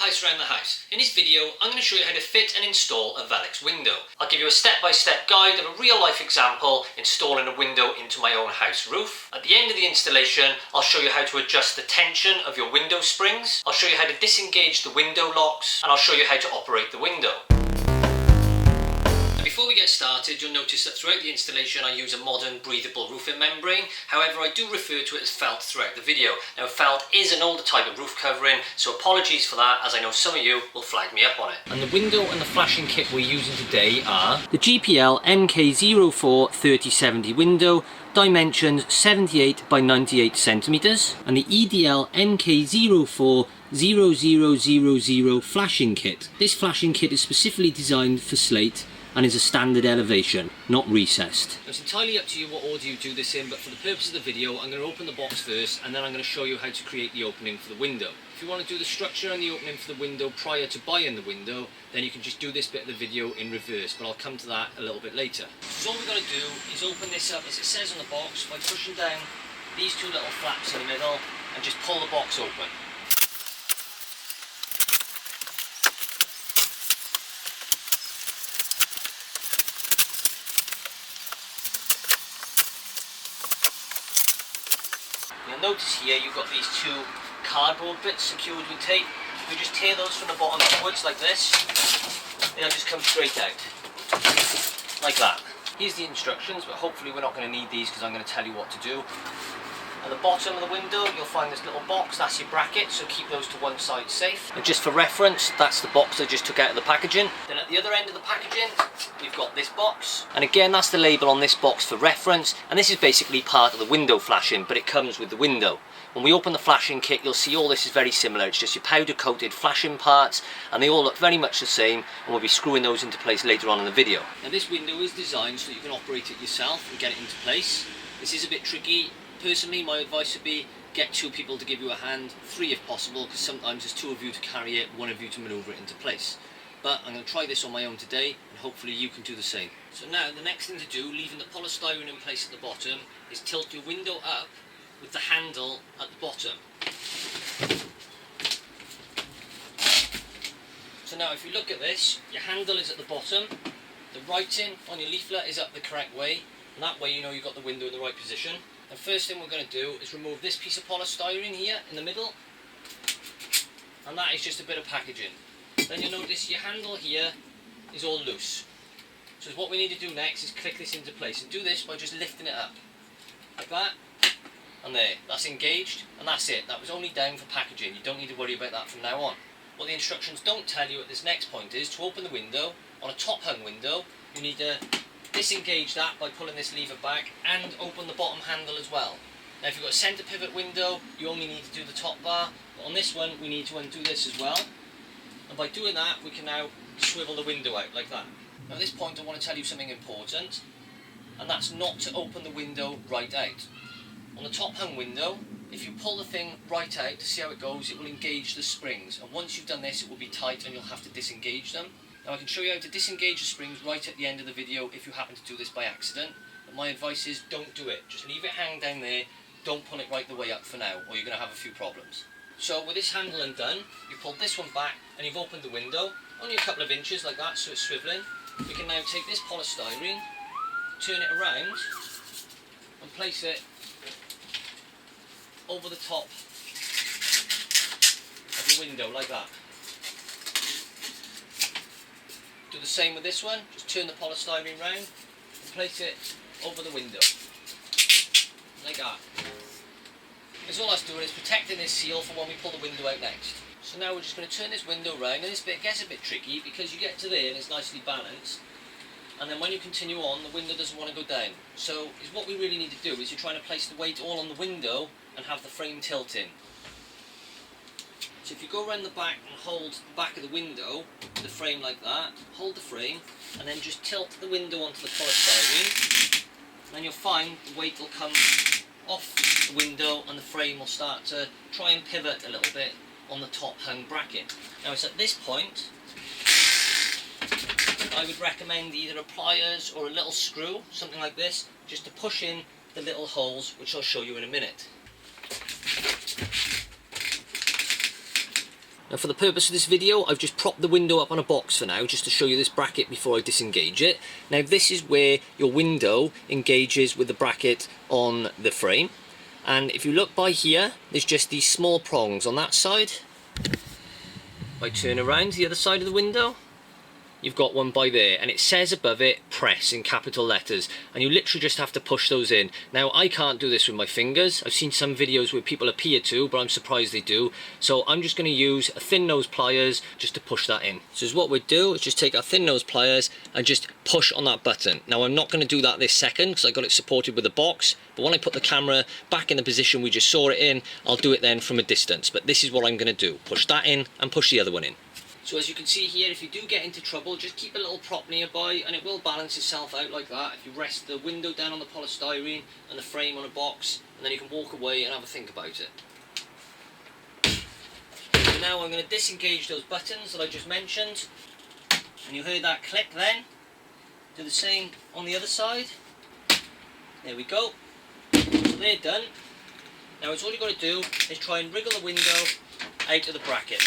Pouse around the house. In this video, I'm going to show you how to fit and install a Velux window. I'll give you a step-by-step guide of a real-life example installing a window into my own house roof. At the end of the installation, I'll show you how to adjust the tension of your window springs. I'll show you how to disengage the window locks, and I'll show you how to operate the window. Before we get started, you'll notice that throughout the installation I use a modern breathable roofing membrane. However, I do refer to it as felt throughout the video. Now, felt is an older type of roof covering, so apologies for that, as I know some of you will flag me up on it. And the window and the flashing kit we're using today are the GPL MK04 3070 window, dimensions 78 by 98 centimeters, and the EDL MK04 0000 flashing kit. This flashing kit is specifically designed for slate and is a standard elevation, not recessed. It's entirely up to you what order you do this in, but for the purpose of the video I'm going to open the box first and then I'm going to show you how to create the opening for the window. If you want to do the structure and the opening for the window prior to buying the window, then you can just do this bit of the video in reverse, but I'll come to that a little bit later. So all we've got to do is open this up, as it says on the box, by pushing down these two little flaps in the middle and just pull the box open. You'll notice here you've got these two cardboard bits secured with tape. If you just tear those from the bottom upwards like this, they'll just come straight out, like that. Here's the instructions, but hopefully we're not going to need these because I'm going to tell you what to do. At the bottom of the window you'll find this little box, that's your bracket, so keep those to one side safe. And just for reference, that's the box I just took out of the packaging. Then at the other end of the packaging we've got this box, and again that's the label on this box for reference, and this is basically part of the window flashing, but it comes with the window. When we open the flashing kit you'll see all this is very similar. It's just your powder coated flashing parts, and they all look very much the same, and we'll be screwing those into place later on in the video. Now this window is designed so that you can operate it yourself and get it into place. This is a bit tricky. Personally, my advice would be get two people to give you a hand, three if possible, because sometimes there's two of you to carry it, one of you to manoeuvre it into place. But I'm going to try this on my own today, and hopefully you can do the same. So now the next thing to do, leaving the polystyrene in place at the bottom, is tilt your window up with the handle at the bottom. So now if you look at this, your handle is at the bottom, the writing on your leaflet is up the correct way, and that way you know you've got the window in the right position. The first thing we're going to do is remove this piece of polystyrene here in the middle, and that is just a bit of packaging. Then you'll notice your handle here is all loose. So what we need to do next is click this into place, and do this by just lifting it up like that, and there, that's engaged, and that's it. That was only down for packaging. You don't need to worry about that from now on. What the instructions don't tell you at this next point is to open the window. On a top hung window you need to disengage that by pulling this lever back and open the bottom handle as well. Now if you've got a centre pivot window you only need to do the top bar, but on this one we need to undo this as well, and by doing that we can now swivel the window out like that. Now at this point I want to tell you something important, and that's not to open the window right out. On the top hung window, if you pull the thing right out to see how it goes, it will engage the springs, and once you've done this it will be tight and you'll have to disengage them. Now I can show you how to disengage the springs right at the end of the video if you happen to do this by accident, but my advice is don't do it. Just leave it hang down there, don't pull it right the way up for now, or you're going to have a few problems. So with this handle undone, you pull this one back and you've opened the window, only a couple of inches like that so it's swivelling. We can now take this polystyrene, turn it around and place it over the top of the window like that. Do the same with this one, just turn the polystyrene round and place it over the window, like that. Because all that's doing is protecting this seal for when we pull the window out next. So now we're just going to turn this window round, and this bit gets a bit tricky because you get to there and it's nicely balanced, and then when you continue on the window doesn't want to go down. So what we really need to do is you're trying to place the weight all on the window and have the frame tilting. So if you go around the back and hold the back of the window, the frame like that, hold the frame, and then just tilt the window onto the polystyrene, and then you'll find the weight will come off the window and the frame will start to try and pivot a little bit on the top hung bracket. Now it's at this point I would recommend either a pliers or a little screw, something like this, just to push in the little holes, which I'll show you in a minute. Now for the purpose of this video, I've just propped the window up on a box for now, just to show you this bracket before I disengage it. Now this is where your window engages with the bracket on the frame. And if you look by here, there's just these small prongs on that side. If I turn around to the other side of the window, you've got one by there, and it says above it press in capital letters, and you literally just have to push those in. Now I can't do this with my fingers. I've seen some videos where people appear to, but I'm surprised they do. So I'm just going to use a thin nose pliers just to push that in. So what we'd do is just take our thin nose pliers and just push on that button. Now I'm not going to do that this second because I got it supported with a box, but when I put the camera back in the position we just saw it in, I'll do it then from a distance. But this is what I'm going to do: push that in and push the other one in. So as you can see here, if you do get into trouble, just keep a little prop nearby and it will balance itself out like that. If you rest the window down on the polystyrene and the frame on a box, and then you can walk away and have a think about it. So now I'm going to disengage those buttons that I just mentioned, and you heard that click then. Do the same on the other side. There we go. So they're done. Now all you've got to do is try and wriggle the window out of the bracket.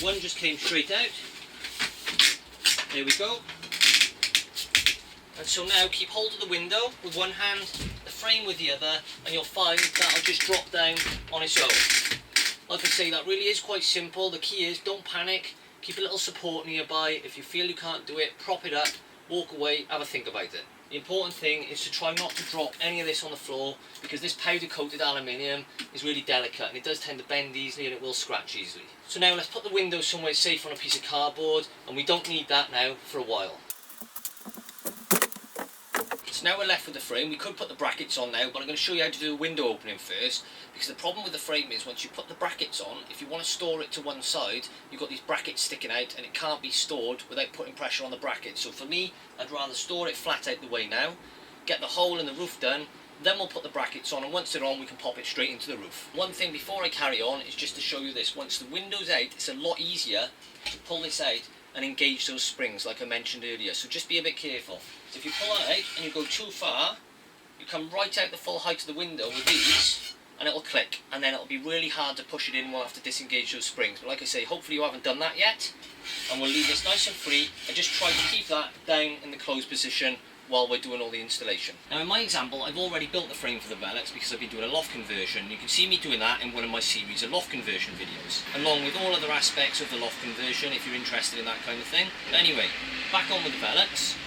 One just came straight out. There we go. And so now keep hold of the window with one hand, the frame with the other, and you'll find that'll just drop down on its own. Like I say, that really is quite simple. The key is don't panic. Keep a little support nearby. If you feel you can't do it, prop it up, walk away, have a think about it. The important thing is to try not to drop any of this on the floor, because this powder coated aluminium is really delicate and it does tend to bend easily and it will scratch easily. So now let's put the window somewhere safe on a piece of cardboard, and we don't need that now for a while. So now we're left with the frame. We could put the brackets on now, but I'm going to show you how to do a window opening first, because the problem with the frame is once you put the brackets on, if you want to store it to one side, you've got these brackets sticking out and it can't be stored without putting pressure on the brackets. So for me, I'd rather store it flat out the way now, get the hole in the roof done, then we'll put the brackets on, and once they're on we can pop it straight into the roof. One thing before I carry on is just to show you this. Once the window's out, it's a lot easier to pull this out and engage those springs like I mentioned earlier, so just be a bit careful. So if you pull that out and you go too far, you come right out the full height of the window with these and it'll click, and then it'll be really hard to push it in. We'll have to disengage those springs. But like I say, hopefully you haven't done that yet, and we'll leave this nice and free and just try to keep that down in the closed position while we're doing all the installation. Now in my example, I've already built the frame for the Velux because I've been doing a loft conversion. You can see me doing that in one of my series of loft conversion videos, along with all other aspects of the loft conversion if you're interested in that kind of thing. But anyway, back on with the Velux.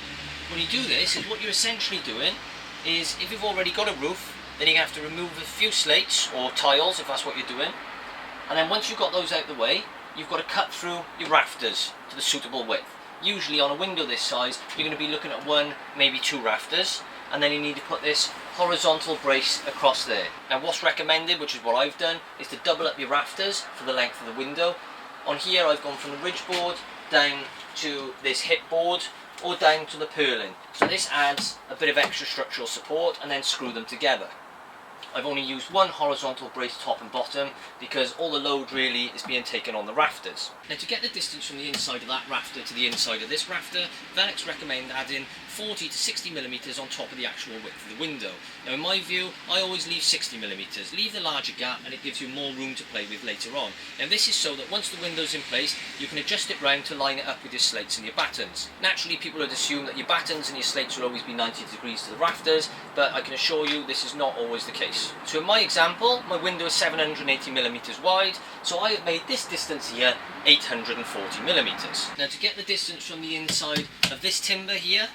When you do this, what you're essentially doing is, if you've already got a roof, then you're going to have to remove a few slates or tiles if that's what you're doing. And then once you've got those out the way, you've got to cut through your rafters to the suitable width. Usually on a window this size, you're going to be looking at one, maybe two rafters, and then you need to put this horizontal brace across there. Now what's recommended, which is what I've done, is to double up your rafters for the length of the window. On here I've gone from the ridge board down to this hip board, or down to the purlin. So this adds a bit of extra structural support, and then screw them together. I've only used one horizontal brace top and bottom because all the load really is being taken on the rafters. Now to get the distance from the inside of that rafter to the inside of this rafter, Velux recommend adding 40 to 60mm on top of the actual width of the window. Now in my view, I always leave 60mm. Leave the larger gap and it gives you more room to play with later on. Now this is so that once the window's in place, you can adjust it round to line it up with your slates and your battens. Naturally people would assume that your battens and your slates will always be 90 degrees to the rafters, but I can assure you this is not always the case. So in my example, my window is 780mm wide, so I have made this distance here 840mm. Now to get the distance from the inside of this timber here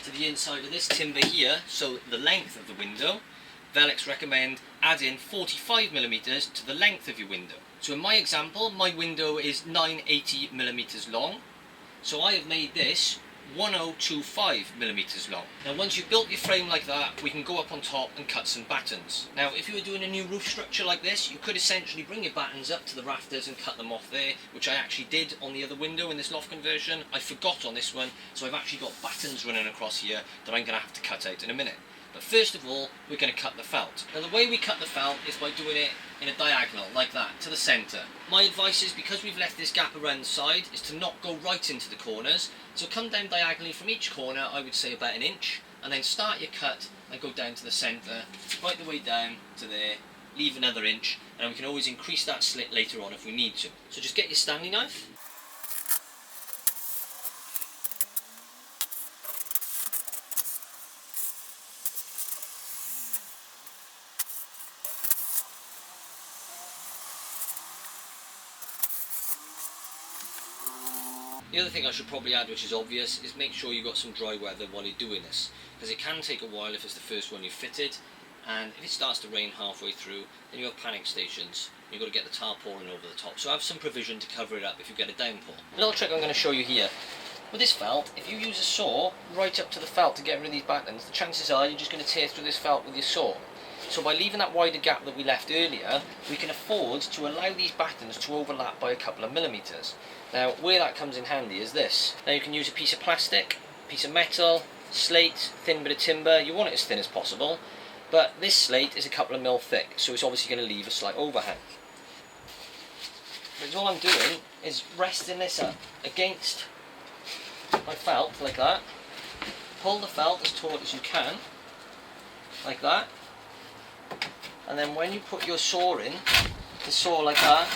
to the inside of this timber here, so the length of the window, Velux recommend adding 45mm to the length of your window. So in my example, my window is 980mm long, so I have made this 1025mm long. Now once you've built your frame like that, we can go up on top and cut some battens. Now if you were doing a new roof structure like this, you could essentially bring your battens up to the rafters and cut them off there, which I actually did on the other window in this loft conversion. I forgot on this one, so I've actually got battens running across here that I'm going to have to cut out in a minute. But first of all, we're going to cut the felt. Now the way we cut the felt is by doing it in a diagonal, like that, to the centre. My advice is, because we've left this gap around the side, is to not go right into the corners. So come down diagonally from each corner, I would say about an inch, and then start your cut and go down to the centre, right the way down to there, leave another inch, and we can always increase that slit later on if we need to. So just get your Stanley knife. The other thing I should probably add, which is obvious, is make sure you've got some dry weather while you're doing this, because it can take a while if it's the first one you've fitted, and if it starts to rain halfway through, then you have panic stations. You've got to get the tarpaulin over the top, so have some provision to cover it up if you get a downpour. A little trick I'm going to show you here. With this felt, if you use a saw right up to the felt to get rid of these battens, the chances are you're just going to tear through this felt with your saw. So by leaving that wider gap that we left earlier, we can afford to allow these battens to overlap by a couple of millimetres. Now, where that comes in handy is this. Now you can use a piece of plastic, piece of metal, slate, thin bit of timber. You want it as thin as possible, but this slate is a couple of mil thick, so it's obviously going to leave a slight overhang. But all I'm doing is resting this up against my felt like that. Pull the felt as taut as you can, like that. And then when you put your saw in, the saw like that,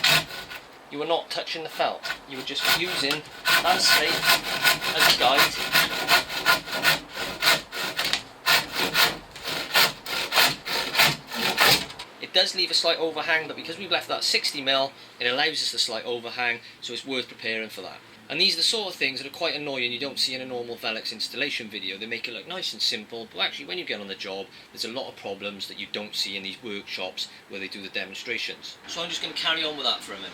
you are not touching the felt. You are just using that slate as a guide. It does leave a slight overhang, but because we've left that 60mm, it allows us a slight overhang, so it's worth preparing for that. And these are the sort of things that are quite annoying you don't see in a normal Velux installation video. They make it look nice and simple, but actually when you get on the job, there's a lot of problems that you don't see in these workshops where they do the demonstrations. So I'm just going to carry on with that for a minute.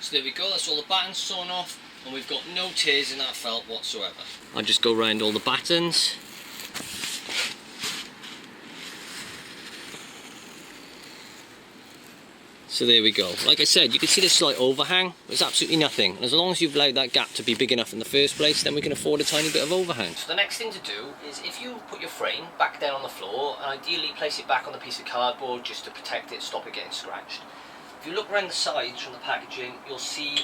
So there we go, that's all the battens sawn off, and we've got no tears in that felt whatsoever. I'll just go round all the battens. So there we go. Like I said, you can see the slight overhang. There's absolutely nothing. And as long as you've allowed that gap to be big enough in the first place, then we can afford a tiny bit of overhang. So the next thing to do is, if you put your frame back down on the floor, and ideally place it back on the piece of cardboard just to protect it, stop it getting scratched. If you look around the sides from the packaging, you'll see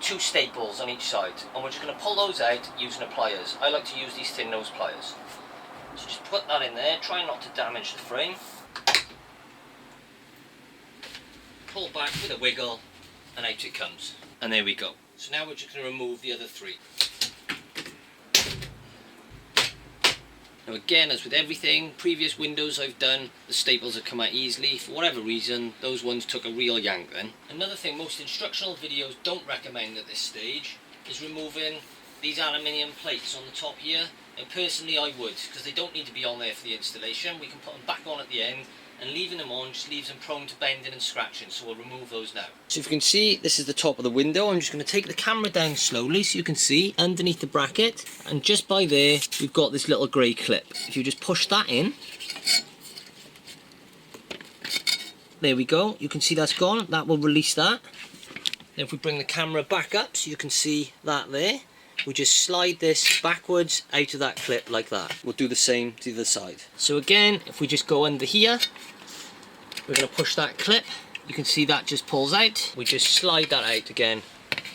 two staples on each side, and we're just going to pull those out using the pliers. I like to use these thin nose pliers. So just put that in there, try not to damage the frame. Pull back with a wiggle, and out it comes. And there we go. So now we're just going to remove the other three. Now again, as with everything, previous windows I've done, the staples have come out easily. For whatever reason, those ones took a real yank then. Another thing most instructional videos don't recommend at this stage is removing these aluminium plates on the top here. And personally I would, because they don't need to be on there for the installation. We can put them back on at the end, and leaving them on just leaves them prone to bending and scratching, so we'll remove those now. So if you can see, this is the top of the window. I'm just going to take the camera down slowly so you can see underneath the bracket, and just by there we've got this little grey clip. If you just push that in, there we go, you can see that's gone. That will release that. Then if we bring the camera back up so you can see that there, we just slide this backwards out of that clip like that. We'll do the same to the other side. So again, if we just go under here, we're going to push that clip. You can see that just pulls out. We just slide that out again,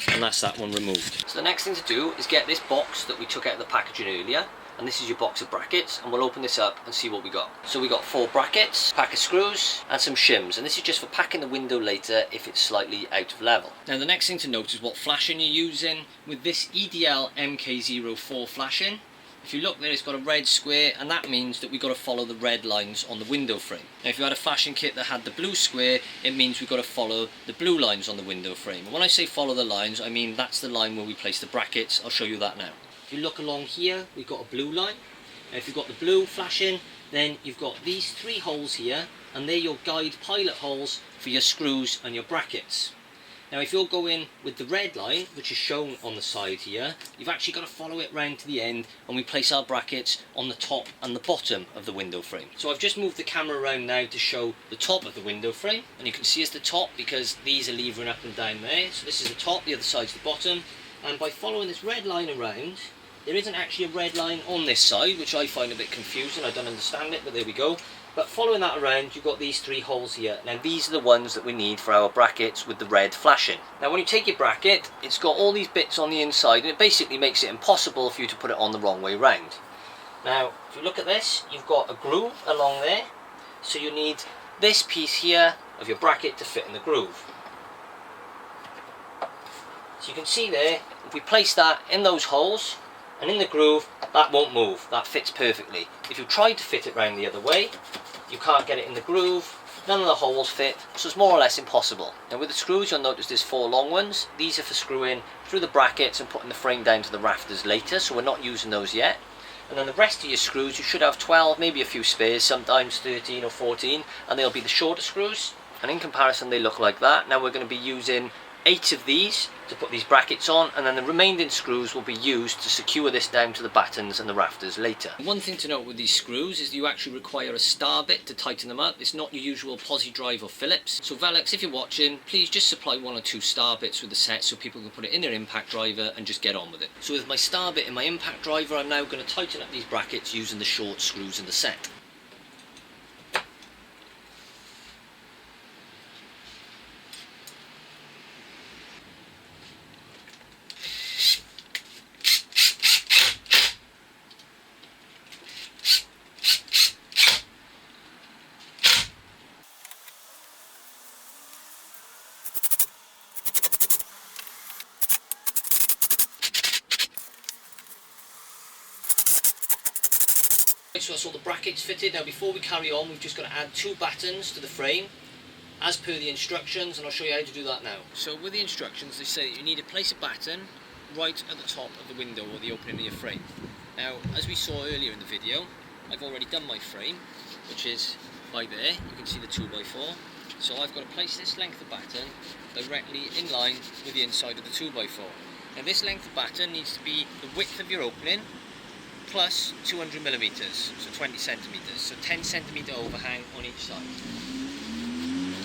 and that's that one removed. So the next thing to do is get this box that we took out of the packaging earlier, and this is your box of brackets, and we'll open this up and see what we got. So we got 4 brackets, pack of screws, and some shims, and this is just for packing the window later if it's slightly out of level. Now the next thing to note is what flashing you're using. With this EDL MK04 flashing, if you look there, it's got a red square, and that means that we've got to follow the red lines on the window frame. Now if you had a flashing kit that had the blue square, it means we've got to follow the blue lines on the window frame. And when I say follow the lines, I mean that's the line where we place the brackets. I'll show you that now. If you look along here, we've got a blue line. Now if you've got the blue flashing, then you've got these 3 holes here, and they're your guide pilot holes for your screws and your brackets. Now if you're going with the red line, which is shown on the side here, you've actually got to follow it round to the end, and we place our brackets on the top and the bottom of the window frame. So I've just moved the camera around now to show the top of the window frame, and you can see it's the top because these are levering up and down there. So this is the top, the other side's the bottom, and by following this red line around, there isn't actually a red line on this side, which I find a bit confusing. I don't understand it, but there we go. But following that around, you've got these 3 holes here. Now these are the ones that we need for our brackets with the red flashing. Now when you take your bracket, it's got all these bits on the inside, and it basically makes it impossible for you to put it on the wrong way round. Now if you look at this, you've got a groove along there, so you need this piece here of your bracket to fit in the groove. So you can see there, if we place that in those holes and in the groove, that won't move, that fits perfectly. If you try to fit it round the other way, you can't get it in the groove, none of the holes fit, so it's more or less impossible. Now with the screws, you'll notice there's 4 long ones. These are for screwing through the brackets and putting the frame down to the rafters later, so we're not using those yet. And then the rest of your screws, you should have 12, maybe a few spares, sometimes 13 or 14, and they'll be the shorter screws. And in comparison, they look like that. Now we're going to be using 8 of these to put these brackets on, and then the remaining screws will be used to secure this down to the battens and the rafters later. One thing to note with these screws is you actually require a star bit to tighten them up. It's not your usual posi drive or Phillips. So Velux, if you're watching, please just supply 1 or 2 star bits with the set so people can put it in their impact driver and just get on with it. So with my star bit in my impact driver, I'm now going to tighten up these brackets using the short screws in the set. So that's all the brackets fitted. Now before we carry on, we've just got to add 2 battens to the frame as per the instructions, and I'll show you how to do that now. So with the instructions, they say you need to place a batten right at the top of the window or the opening of your frame. Now as we saw earlier in the video, I've already done my frame, which is by there. You can see the 2x4. So I've got to place this length of batten directly in line with the inside of the 2x4. Now this length of batten needs to be the width of your opening plus 200 millimeters, so 20 centimeters, so 10 centimeter overhang on each side.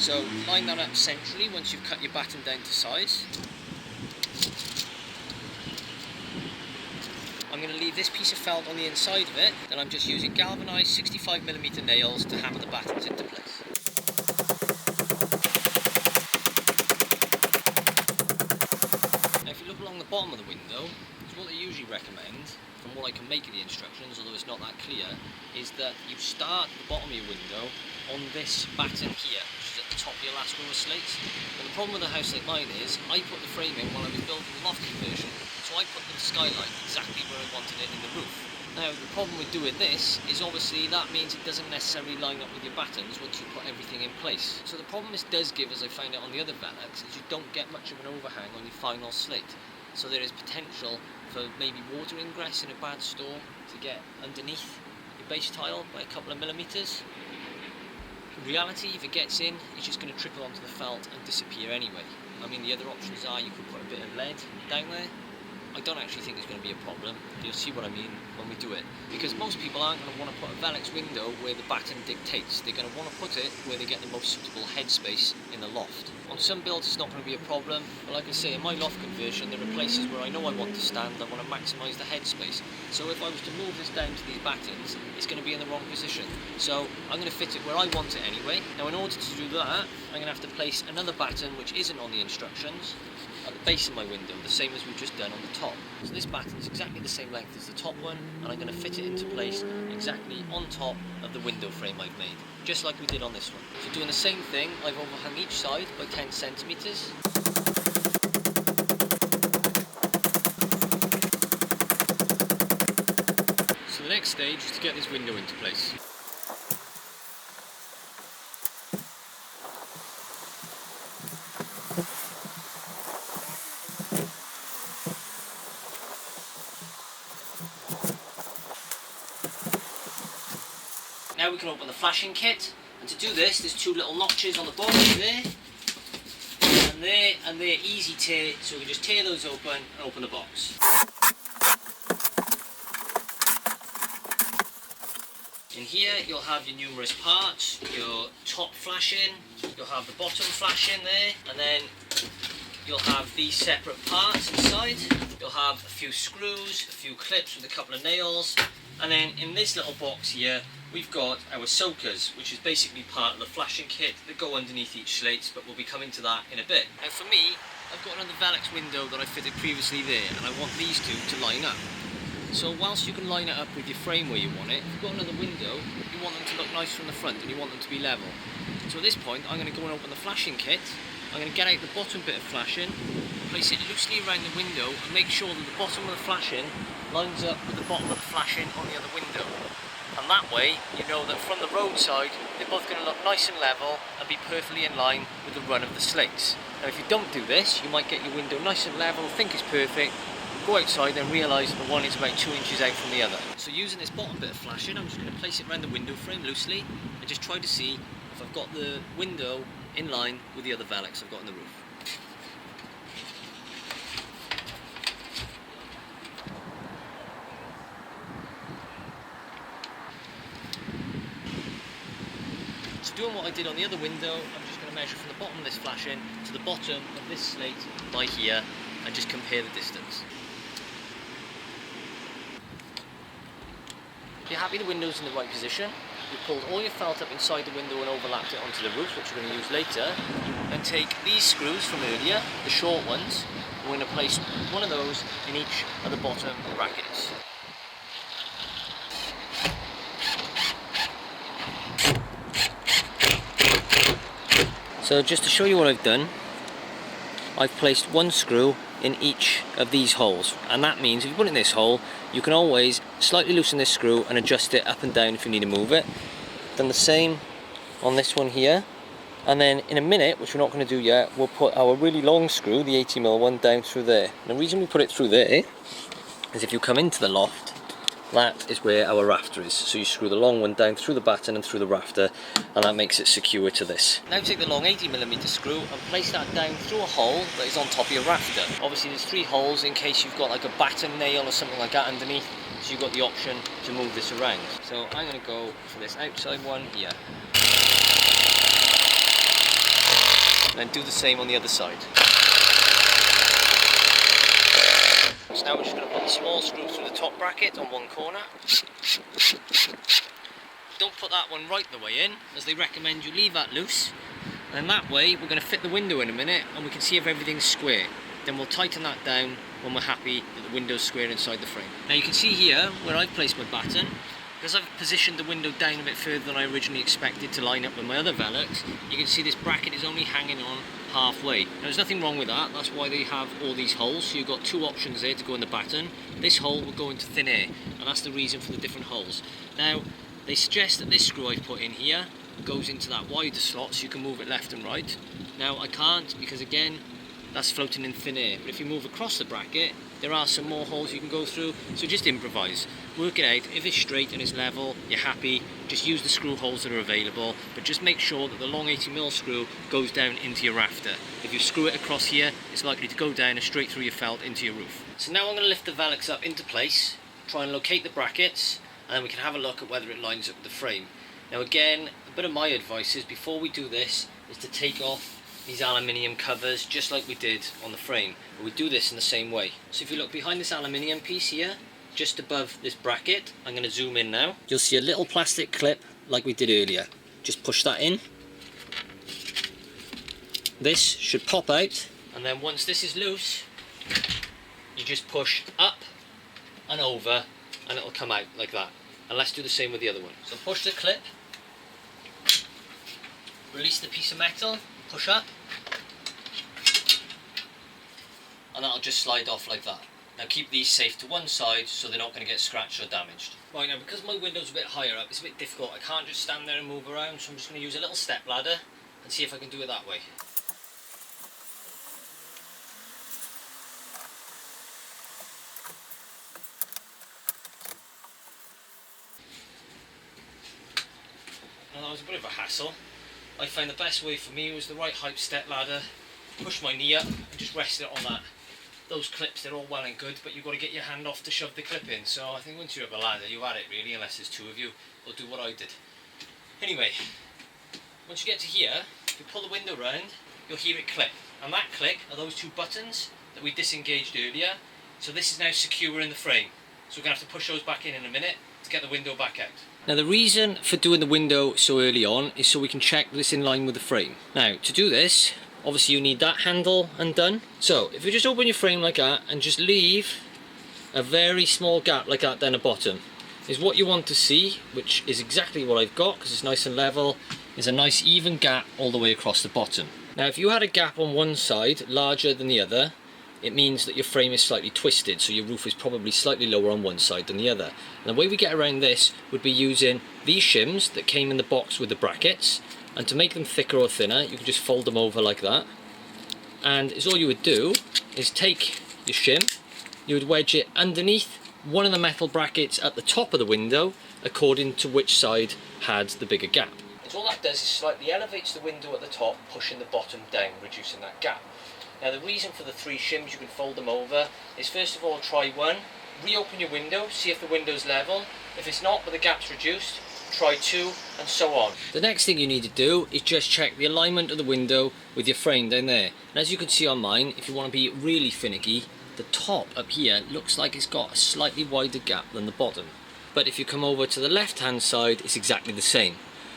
So line that up centrally once you've cut your batten down to size. I'm going to leave this piece of felt on the inside of it, and I'm just using galvanized 65 millimeter nails to hammer the battens into place. Now if you look along the bottom of the window, what they usually recommend, from what I can make of the instructions, although it's not that clear, is that you start at the bottom of your window on this batten here, which is at the top of your last row of slates. And the problem with a house like mine is, I put the frame in while I was building the loft conversion, so I put the skylight exactly where I wanted it in the roof. Now the problem with doing this is obviously that means it doesn't necessarily line up with your battens once you put everything in place. So the problem this does give, as I found out on the other Velux, is you don't get much of an overhang on your final slate. So there is potential for maybe water ingress in a bad store to get underneath your base tile by a couple of millimeters. In reality, if it gets in, it's just going to trickle onto the felt and disappear anyway. I mean, the other options are you could put a bit of lead down there. I don't actually think it's going to be a problem. You'll see what I mean when we do it. Because most people aren't going to want to put a Velux window where the batten dictates. They're going to want to put it where they get the most suitable headspace in the loft. On some builds it's not going to be a problem, but like I say, in my loft conversion there are places where I know I want to stand, I want to maximise the headspace. So if I was to move this down to these battens, it's going to be in the wrong position. So I'm going to fit it where I want it anyway. Now in order to do that, I'm going to have to place another batten which isn't on the instructions at the base of my window, the same as we've just done on the top. So this batten is exactly the same length as the top one, and I'm going to fit it into place exactly on top of the window frame I've made, just like we did on this one. So doing the same thing, I've overhung each side by 10 centimeters. So the next stage is to get this window into place. Now we can open the flashing kit, and to do this there's 2 little notches on the bottom there, and there, and they're easy tear, so we can just tear those open and open the box. In here you'll have your numerous parts, your top flashing, you'll have the bottom flashing there, and then you'll have these separate parts inside. You'll have a few screws, a few clips with a couple of nails, and then in this little box here we've got our soakers, which is basically part of the flashing kit that go underneath each slate, but we'll be coming to that in a bit. Now for me, I've got another Velux window that I fitted previously there, and I want these two to line up. So whilst you can line it up with your frame where you want it, if you've got another window, you want them to look nice from the front and you want them to be level. So at this point, I'm going to go and open the flashing kit. I'm going to get out the bottom bit of flashing, place it loosely around the window and make sure that the bottom of the flashing lines up with the bottom of the flashing on the other window. And that way, you know that from the roadside, they're both going to look nice and level and be perfectly in line with the run of the slates. Now if you don't do this, you might get your window nice and level, think it's perfect, go outside and realise that the one is about 2 inches out from the other. So using this bottom bit of flashing, I'm just going to place it around the window frame loosely and just try to see if I've got the window in line with the other Velux I've got on the roof. So doing what I did on the other window, I'm just going to measure from the bottom of this flashing to the bottom of this slate by here and just compare the distance. If you're happy the window's in the right position, you pulled all your felt up inside the window and overlapped it onto the roof, which we're going to use later. Then take these screws from earlier, the short ones, and we're going to place one of those in each of the bottom brackets. So just to show you what I've done, I've placed one screw in each of these holes, and that means if you put it in this hole, you can always slightly loosen this screw and adjust it up and down if you need to move it. Done the same on this one here, and then in a minute, which we're not going to do yet, we'll put our really long screw, the 80mm one, down through there. And the reason we put it through there is if you come into the loft, that is where our rafter is. So you screw the long one down through the batten and through the rafter, and that makes it secure to this. Now take the long 80mm screw and place that down through a hole that is on top of your rafter. Obviously there's 3 holes in case you've got like a batten nail or something like that underneath, so you've got the option to move this around. So I'm going to go for this outside one here. And then do the same on the other side. So now we're just going to put the small screw through the top bracket on one corner. Don't put that one right the way in, as they recommend you leave that loose. And that way we're going to fit the window in a minute and we can see if everything's square. Then we'll tighten that down when we're happy that the window's square inside the frame. Now you can see here where I've placed my batten, because I've positioned the window down a bit further than I originally expected to line up with my other Velux, you can see this bracket is only hanging on halfway. Now there's nothing wrong with that, that's why they have all these holes, so you've got 2 options there to go in the batten. This hole will go into thin air, and that's the reason for the different holes. Now they suggest that this screw I've put in here goes into that wider slot so you can move it left and right. Now I can't, because again that's floating in thin air, but if you move across the bracket there are some more holes you can go through, so just improvise. Work it out. If it's straight and it's level, you're happy, just use the screw holes that are available, but just make sure that the long 80mm screw goes down into your rafter. If you screw it across here, it's likely to go down and straight through your felt into your roof. So now I'm going to lift the Velux up into place, try and locate the brackets, and then we can have a look at whether it lines up with the frame. Now again, a bit of my advice is before we do this, is to take off these aluminium covers just like we did on the frame. But we do this in the same way. So if you look behind this aluminium piece here, just above this bracket, I'm going to zoom in now. You'll see a little plastic clip like we did earlier. Just push that in. This should pop out, and then once this is loose, you just push up and over and it'll come out like that. And let's do the same with the other one. So push the clip, release the piece of metal, push up, and that'll just slide off like that. Now keep these safe to one side so they're not going to get scratched or damaged. Right, now because my window's a bit higher up, it's a bit difficult. I can't just stand there and move around, so I'm just going to use a little step ladder and see if I can do it that way. Now that was a bit of a hassle. I found the best way for me was the right height step ladder push my knee up and just rest it on that. Those clips, they're all well and good, but you've got to get your hand off to shove the clip in. So I think once you're up a ladder, you've had it really, unless there's two of you, or do what I did. Anyway, once you get to here, if you pull the window round, you'll hear it click. And that click are those two buttons that we disengaged earlier. So this is now secure in the frame. So we're going to have to push those back in a minute to get the window back out. Now the reason for doing the window so early on is so we can check this in line with the frame. Now to do this, obviously you need that handle undone. So if you just open your frame like that and just leave a very small gap like that down the bottom, is what you want to see, which is exactly what I've got because it's nice and level, is a nice even gap all the way across the bottom. Now if you had a gap on one side larger than the other, it means that your frame is slightly twisted, so your roof is probably slightly lower on one side than the other. And the way we get around this would be using these shims that came in the box with the brackets, and to make them thicker or thinner you can just fold them over like that, and all you would do is take your shim, you would wedge it underneath one of the metal brackets at the top of the window according to which side had the bigger gap. And all that does is slightly elevates the window at the top, pushing the bottom down, reducing that gap. Now the reason for the three shims, you can fold them over, is first of all try one, reopen your window, see if the window's level. If it's not but the gap's reduced, try two, and so on. The next thing you need to do is just check the alignment of the window with your frame down there. And as you can see on mine, if you want to be really finicky, the top up here looks like it's got a slightly wider gap than the bottom. But if you come over to the left hand side, it's exactly the same.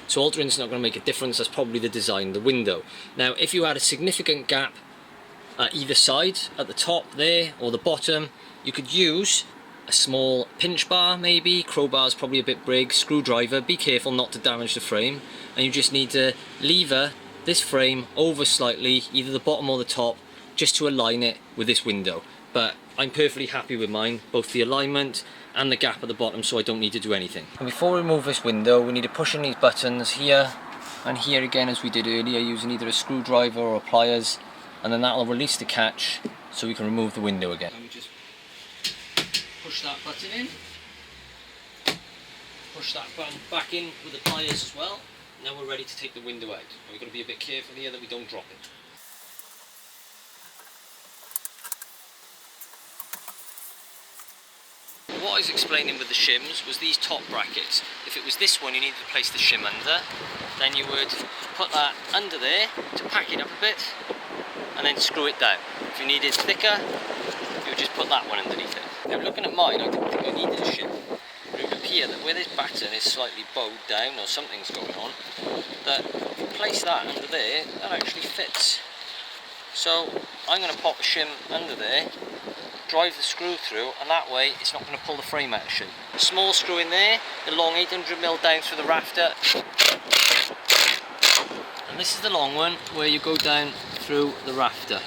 So altering's not going to make a difference, that's probably the design of the window. Now if you had a significant gap at either side, at the top there or the bottom, you could use a small pinch bar maybe, crowbar's probably a bit big, screwdriver, be careful not to damage the frame, and you just need to lever this frame over slightly, either the bottom or the top, just to align it with this window. But I'm perfectly happy with mine, both the alignment and the gap at the bottom, so I don't need to do anything. And before we remove this window, we need to push in these buttons here and here again as we did earlier, using either a screwdriver or pliers, and then that will release the catch so we can remove the window again. And we just push that button in, push that button back in with the pliers as well. Now we're ready to take the window out. And we've got to be a bit careful here that we don't drop it. What I was explaining with the shims was these top brackets. If it was this one you needed to place the shim under, then you would put that under there to pack it up a bit and then screw it down. If you needed thicker, you would just put that one underneath it. Now looking at mine, I didn't think I needed a shim. But it would appear that where this batten is slightly bowed down or something's going on, that if you place that under there, that actually fits. So I'm going to pop a shim under there, drive the screw through, and that way it's not going to pull the frame out of shape. A small screw in there, the long 800mm down through the rafter, and this is the long one where you go down through the rafter.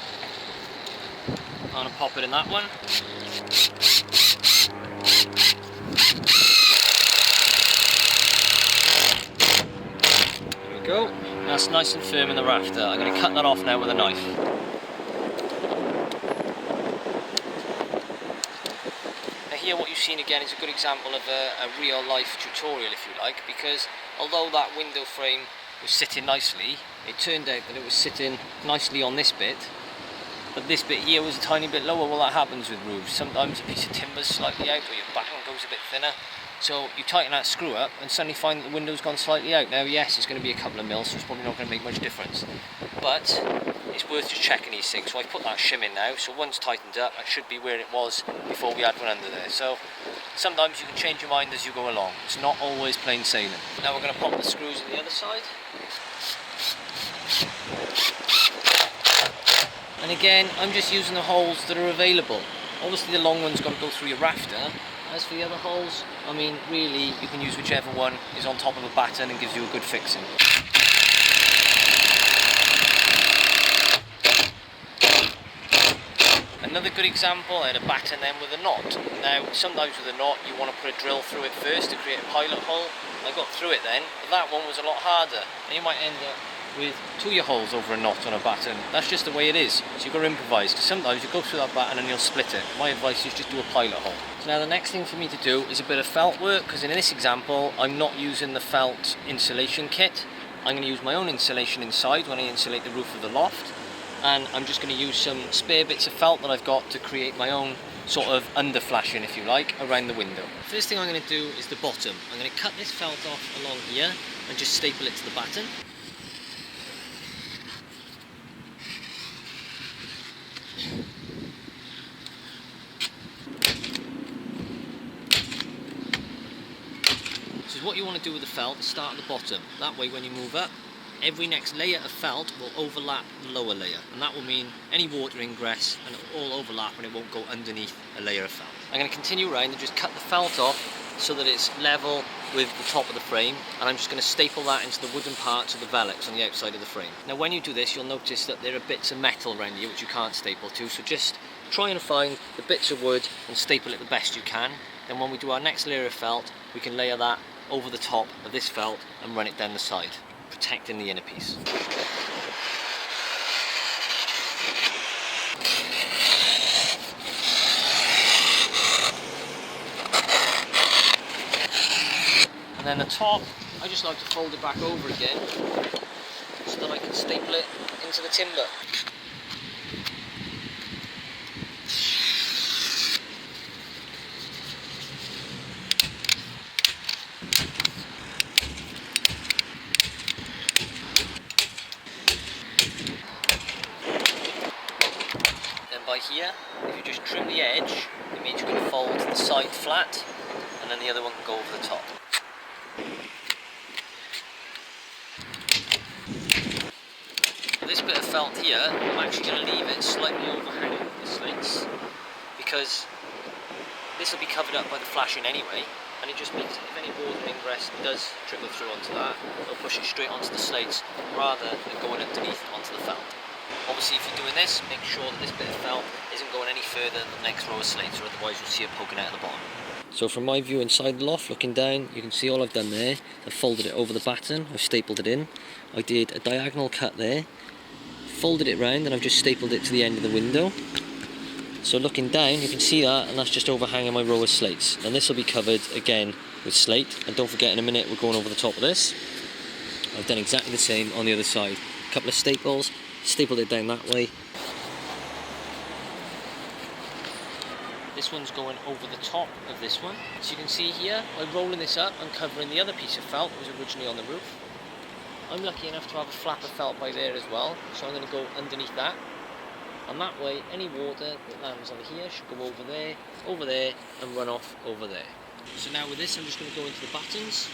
I'm going to pop it in that one. There we go. That's nice and firm in the rafter. I'm going to cut that off now with a knife. Here what you've seen again is a good example of a real life tutorial, if you like, because although that window frame was sitting nicely, it turned out that it was sitting nicely on this bit, but this bit here was a tiny bit lower. Well, that happens with roofs. Sometimes a piece of timber's slightly out or your batten goes a bit thinner, so you tighten that screw up and suddenly find that the window's gone slightly out. Now yes, it's going to be a couple of mils, so it's probably not going to make much difference, but it's worth just checking these things. So I put that shim in now, so once tightened up, it should be where it was before we had one under there. So sometimes you can change your mind as you go along. It's not always plain sailing. Now we're going to pop the screws on the other side. And again, I'm just using the holes that are available. Obviously the long one's got to go through your rafter. As for the other holes, I mean, really, you can use whichever one is on top of a batten and gives you a good fixing. Another good example, I had a batten then with a knot. Now, sometimes with a knot, you want to put a drill through it first to create a pilot hole. I got through it then, but that one was a lot harder. And you might end up with 2 of your holes over a knot on a batten. That's just the way it is. So you've got to improvise, because sometimes you go through that batten and you'll split it. My advice is just do a pilot hole. So now the next thing for me to do is a bit of felt work, because in this example, I'm not using the felt insulation kit. I'm going to use my own insulation inside when I insulate the roof of the loft. and I'm just going to use some spare bits of felt that I've got to create my own sort of under flashing, if you like, around the window. First thing I'm going to do is the bottom. I'm going to cut this felt off along here and just staple it to the batten. So what you want to do with the felt is start at the bottom. That way when you move up, every next layer of felt will overlap the lower layer, and that will mean any water ingress and it will all overlap and it won't go underneath a layer of felt. I'm going to continue around and just cut the felt off so that it's level with the top of the frame, and I'm just going to staple that into the wooden parts of the Velux on the outside of the frame. Now when you do this, you'll notice that there are bits of metal around here which you can't staple to, so just try and find the bits of wood and staple it the best you can. Then when we do our next layer of felt, we can layer that over the top of this felt and run it down the side, protecting the inner piece. And then the top, I just like to fold it back over again so that I can staple it into the timber. Here, if you just trim the edge, it means you can fold the side flat and then the other one can go over the top. This bit of felt here, I'm actually going to leave it slightly overhanging the slates because this will be covered up by the flashing anyway, and it just means that if any water ingress does trickle through onto that, it'll push it straight onto the slates rather than going underneath onto the felt. Obviously if you're doing this, make sure that this bit of felt isn't going any further than the next row of slates, or otherwise you'll see it poking out of the bottom. So from my view inside the loft, looking down, you can see all I've done there. I've folded it over the batten, I've stapled it in. I did a diagonal cut there, folded it round, and I've just stapled it to the end of the window. So looking down, you can see that, and that's just overhanging my row of slates. And this will be covered again with slate, and don't forget in a minute we're going over the top of this. I've done exactly the same on the other side. A couple of staples, stapled it down that way. This one's going over the top of this one. So you can see here, by rolling this up and covering the other piece of felt that was originally on the roof. I'm lucky enough to have a flap of felt by there as well, so I'm going to go underneath that. And that way, any water that lands on here should go over there, and run off over there. So now with this, I'm just going to go into the battens.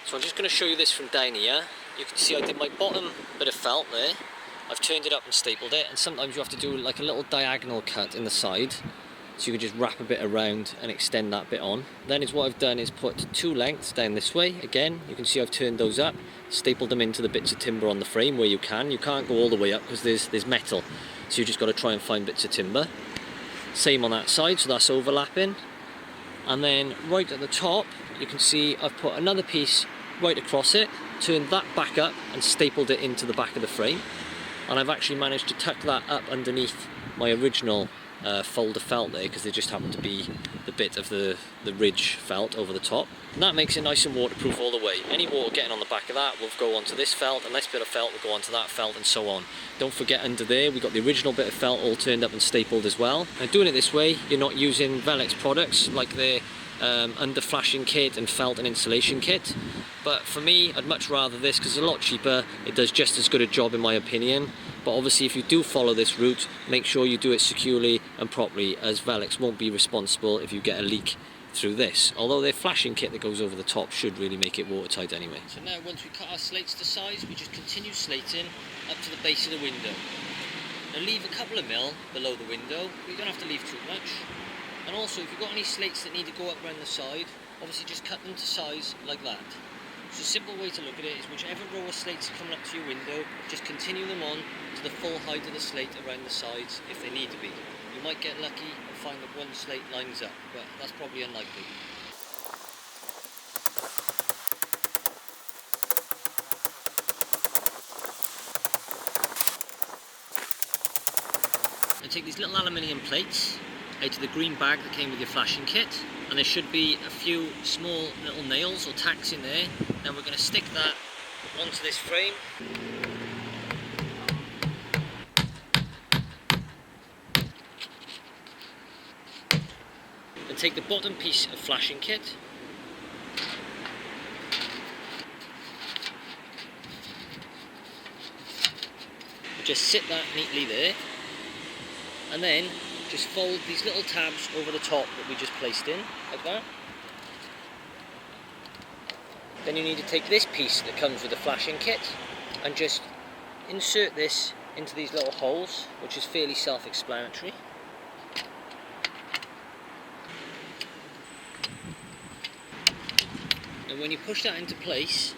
So I'm just going to show you this from down here. You can see I did my bottom bit of felt there. I've turned it up and stapled it, and sometimes you have to do like a little diagonal cut in the side, so you can just wrap a bit around and extend that bit on. Then what I've done is put two lengths down this way. Again, you can see I've turned those up, stapled them into the bits of timber on the frame where you can. You can't go all the way up because there's metal, so you just got to try and find bits of timber. Same on that side, so that's overlapping. And then right at the top, you can see I've put another piece right across it, turned that back up and stapled it into the back of the frame. And I've actually managed to tuck that up underneath my original fold of felt there, because they just happen to be the bit of the ridge felt over the top. And that makes it nice and waterproof all the way. Any water getting on the back of that will go onto this felt, and this bit of felt will go onto that felt, and so on. Don't forget under there we've got the original bit of felt all turned up and stapled as well. Now doing it this way, you're not using Velux products like their under flashing kit and felt and insulation kit. But for me, I'd much rather this because it's a lot cheaper. It does just as good a job in my opinion. But obviously if you do follow this route, make sure you do it securely and properly, as Velux won't be responsible if you get a leak through this. Although their flashing kit that goes over the top should really make it watertight anyway. So now once we cut our slates to size, we just continue slating up to the base of the window. Now leave a couple of mil below the window, but you don't have to leave too much. And also if you've got any slates that need to go up around the side, obviously just cut them to size like that. So a simple way to look at it is whichever row of slates are coming up to your window, just continue them on to the full height of the slate around the sides if they need to be. You might get lucky and find that one slate lines up, but that's probably unlikely. And take these little aluminium plates out of the green bag that came with your flashing kit, and there should be a few small little nails or tacks in there. Now we're going to stick that onto this frame. And take the bottom piece of flashing kit, just sit that neatly there, and then just fold these little tabs over the top that we just placed in, like that. Then you need to take this piece that comes with the flashing kit and just insert this into these little holes, which is fairly self-explanatory. And when you push that into place,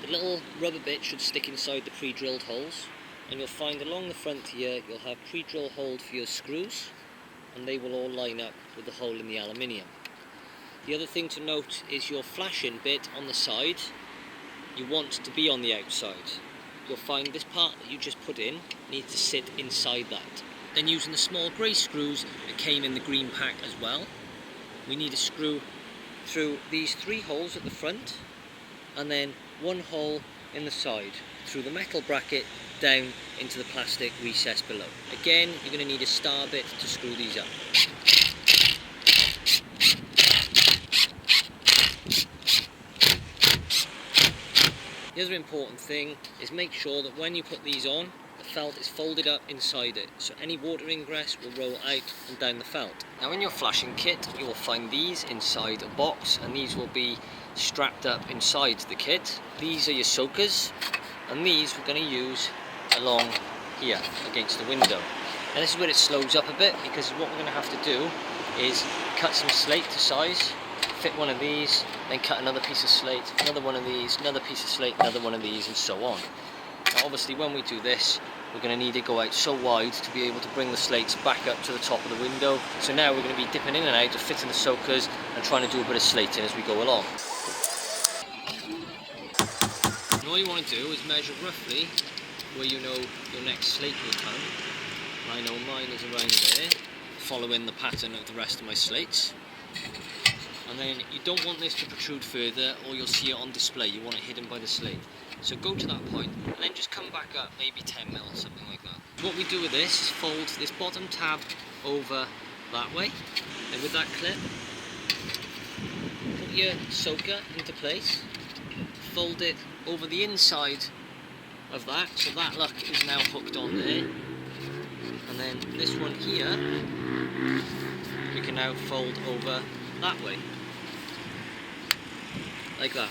the little rubber bit should stick inside the pre-drilled holes, and you'll find along the front here you'll have pre-drill holes for your screws, and they will all line up with the hole in the aluminium. The other thing to note is your flashing bit on the side, you want to be on the outside. You'll find this part that you just put in needs to sit inside that. Then using the small grey screws that came in the green pack as well, we need to screw through these 3 holes at the front, and then 1 hole in the side through the metal bracket down into the plastic recess below. Again, you're going to need a star bit to screw these up. The other important thing is make sure that when you put these on, the felt is folded up inside it, so any water ingress will roll out and down the felt. Now in your flashing kit, you will find these inside a box, and these will be strapped up inside the kit. These are your soakers, and these we're going to use along here against the window. Now this is where it slows up a bit, because what we're going to have to do is cut some slate to size, fit one of these, then cut another piece of slate, another one of these, another piece of slate, another one of these, and so on. Now obviously when we do this, we're going to need to go out so wide to be able to bring the slates back up to the top of the window. So now we're going to be dipping in and out of fitting the soakers and trying to do a bit of slating as we go along. And all you want to do is measure roughly where you know your next slate will come. I know mine is around there, following the pattern of the rest of my slates. And then you don't want this to protrude further, or you'll see it on display. You want it hidden by the slate. So go to that point and then just come back up maybe 10 mil, something like that. What we do with this is fold this bottom tab over that way. Then with that clip, put your soaker into place, fold it over the inside of that, so that lock is now hooked on there. And then this one here, we can now fold over that way, like that.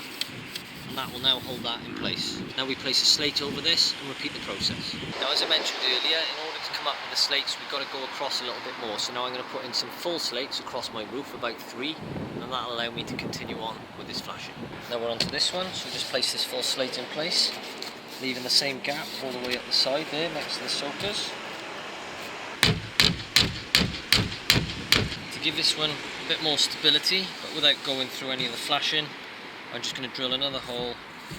And that will now hold that in place. Now we place a slate over this and repeat the process. Now as I mentioned earlier, in order to come up with the slates we've got to go across a little bit more. So now I'm going to put in some full slates across my roof, about 3, and that'll allow me to continue on with this flashing. Now we're onto this one, so just place this full slate in place, leaving the same gap all the way up the side there next to the soakers. To give this one a bit more stability, but without going through any of the flashing, I'm just going to drill another hole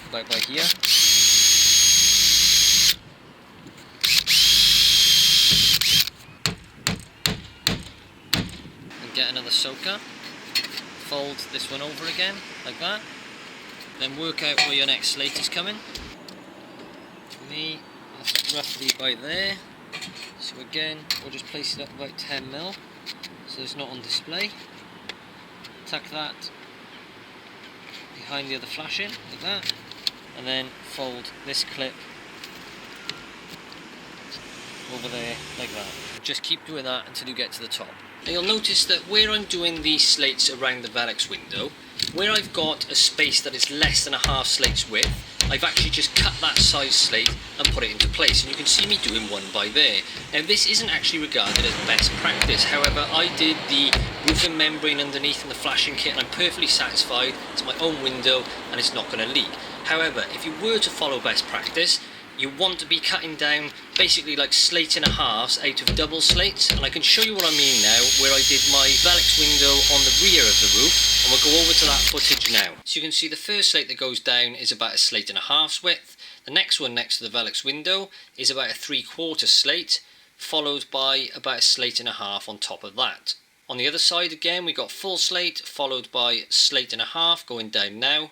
about by here. And get another soaker. Fold this one over again, like that. Then work out where your next slate is coming. For me, that's roughly by there. So again, we'll just place it up about 10 mil, so it's not on display. Tuck that behind the other flashing, like that, and then fold this clip over there, like that. Just keep doing that until you get to the top. Now you'll notice that where I'm doing these slates around the Velux window, where I've got a space that is less than a half slate's width, I've actually just cut that size slate and put it into place, and you can see me doing one by there. Now this isn't actually regarded as best practice, however I did the roofing membrane underneath in the flashing kit and I'm perfectly satisfied. It's my own window and it's not going to leak. However, if you were to follow best practice, you want to be cutting down basically like slate and a halves out of double slates, and I can show you what I mean now, where I did my Velux window on the rear of the roof, and we'll go over to that footage now. So you can see the first slate that goes down is about a slate and a half's width. The next one next to the Velux window is about a 3/4 slate. followed by about a slate and a half on top of that. On the other side again, we got full slate followed by slate and a half going down now.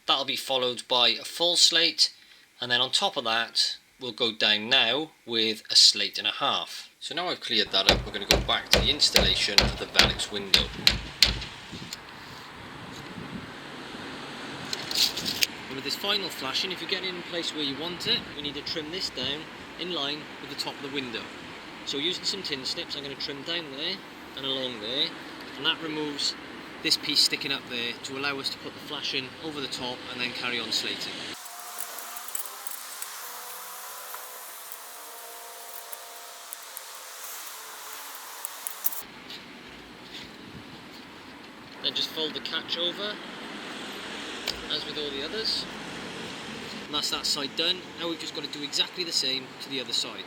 That'll be followed by a full slate, and then on top of that we'll go down now with a slate and a half. So now I've cleared that up, we're going to go back to the installation of the Velux window. And with this final flashing, if you get it in place where you want it, we need to trim this down in line with the top of the window. So using some tin snips, I'm going to trim down there and along there, and that removes this piece sticking up there to allow us to put the flashing over the top and then carry on slating. Then just fold the catch over, as with all the others. And that's that side done. Now we've just got to do exactly the same to the other side.